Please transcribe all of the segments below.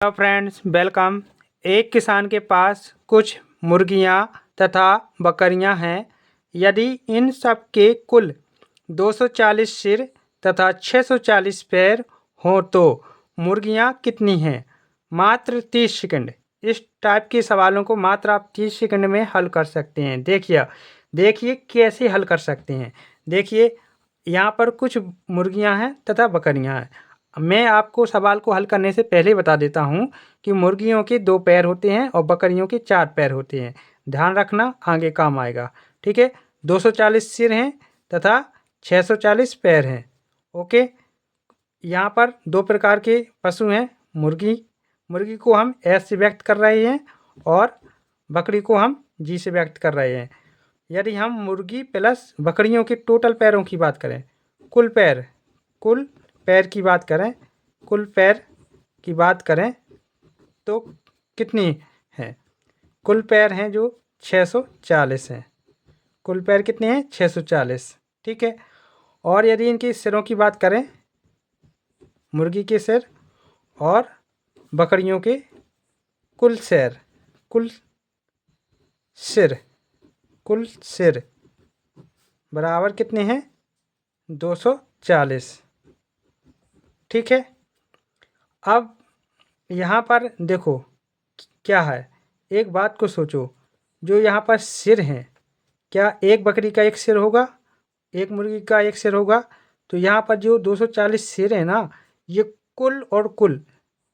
Hello friends, welcome. एक किसान के पास कुछ मुर्गियां तथा बकरियां हैं। यदि इन सब के कुल 240 सिर तथा 640 पैर हों तो मुर्गियां कितनी हैं? मात्र 30 सेकंड। इस टाइप के सवालों को मात्र आप 30 सेकंड में हल कर सकते हैं। देखिए कैसे हल कर सकते हैं। देखिए, यहाँ पर कुछ मुर्गियां हैं तथा बकरियां हैं। मैं आपको सवाल को हल करने से पहले बता देता हूँ कि मुर्गियों के 2 पैर होते हैं और बकरियों के 4 पैर होते हैं। ध्यान रखना, आगे काम आएगा। ठीक है, 240 सिर हैं तथा 640 पैर हैं। ओके, यहाँ पर 2 प्रकार के पशु हैं। मुर्गी को हम एस से व्यक्त कर रहे हैं और बकरी को हम जी से व्यक्त कर रहे हैं। यदि हम मुर्गी प्लस बकरियों के टोटल पैरों की बात करें, कुल पैर की बात करें तो कितनी हैं? कुल पैर हैं जो 640 हैं। कुल पैर कितने हैं? 640। ठीक है, और यदि इनके सिरों की बात करें, मुर्गी के सिर और बकरियों के कुल सिर बराबर कितने हैं? 240। ठीक है, अब यहाँ पर देखो क्या है। एक बात को सोचो, जो यहाँ पर सिर हैं, क्या एक बकरी का एक सिर होगा, एक मुर्गी का एक सिर होगा? तो यहाँ पर जो 240 सिर है ना, ये कुल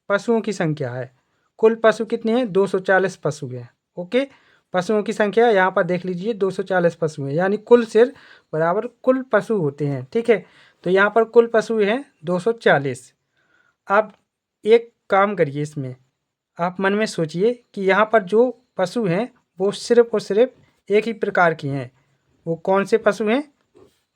पशुओं की संख्या है। कुल पशु कितने हैं? 240 पशु हैं। ओके, पशुओं की संख्या यहाँ पर देख लीजिए, 240 पशु हैं, यानी कुल सिर बराबर कुल पशु होते हैं। ठीक है, तो यहाँ पर कुल पशु हैं 240। अब एक काम करिए, इसमें आप मन में सोचिए कि यहाँ पर जो पशु हैं वो सिर्फ और सिर्फ एक ही प्रकार की हैं। वो कौन से पशु हैं?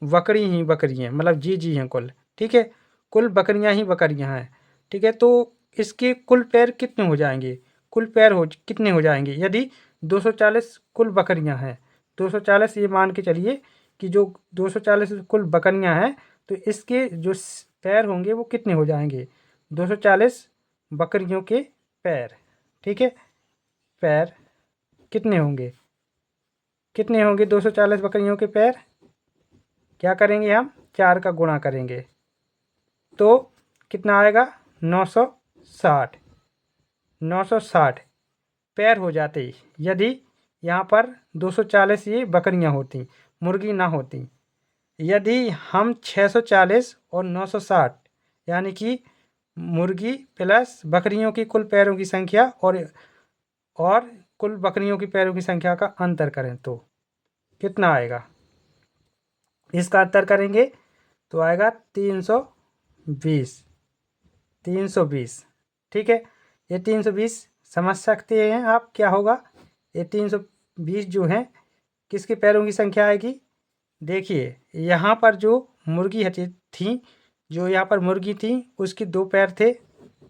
बकरी हैं, मतलब जी हैं कुल। ठीक है, कुल बकरियां ही बकरियां हैं। ठीक है, तो इसके कुल पैर कितने हो जाएंगे? कितने हो जाएंगे? यदि 240 कुल बकरियां हैं, 240 ये मान के चलिए कि जो 240 कुल बकरियां हैं, तो इसके जो पैर होंगे वो कितने हो जाएंगे? 240 बकरियों के पैर। ठीक है, पैर कितने होंगे? 240 बकरियों के पैर। क्या करेंगे हम? 4 का गुणा करेंगे तो कितना आएगा? 960 पैर हो जाते यदि यहाँ पर 240 ये बकरियाँ होती, मुर्गी ना होती। यदि हम 640 और 960 यानी कि मुर्गी प्लस बकरियों की कुल पैरों की संख्या और कुल बकरियों की पैरों की संख्या का अंतर करें तो कितना आएगा? इसका अंतर करेंगे तो आएगा 320। ठीक है, ये 320 समझ सकते हैं आप क्या होगा? ये 320 जो है किसके पैरों की संख्या आएगी? देखिए, यहाँ पर जो मुर्गी थी, जो यहाँ पर मुर्गी थी उसके 2 पैर थे।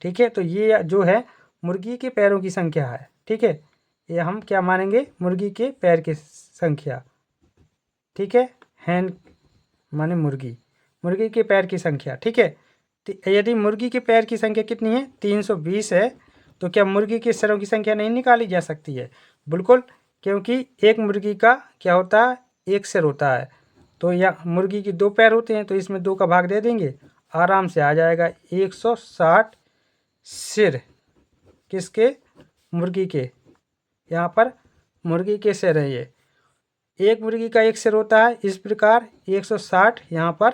ठीक है, तो ये जो है मुर्गी के पैरों की संख्या है। ठीक है, ये हम क्या मानेंगे? मुर्गी के पैर की संख्या। ठीक है, हैन माने मुर्गी के पैर की संख्या। ठीक है, तो यदि मुर्गी के पैर की संख्या कितनी है? 320 है, तो क्या मुर्गी के सिरों की संख्या नहीं निकाली जा सकती है? बिल्कुल, क्योंकि एक मुर्गी का क्या होता है? एक सिर होता है। तो या मुर्गी के 2 पैर होते हैं, तो इसमें 2 का भाग दे देंगे, आराम से आ जाएगा 160 सिर। किसके? मुर्गी के। यहाँ पर मुर्गी के सिर है ये। एक मुर्गी का एक सिर होता है, इस प्रकार 160 यहाँ पर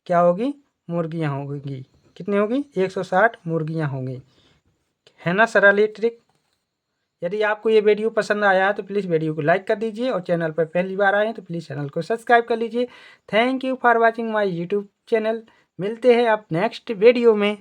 क्या होगी? मुर्गियाँ होंगी। कितनी होगी? 160 मुर्गियाँ होंगी। है ना सरल ये ट्रिक? यदि आपको ये वीडियो पसंद आया है तो प्लीज़ वीडियो को लाइक कर दीजिए और चैनल पर पहली बार आए हैं तो प्लीज़ चैनल को सब्सक्राइब कर लीजिए। Thank you for watching my YouTube channel. मिलते हैं आप नेक्स्ट वीडियो में।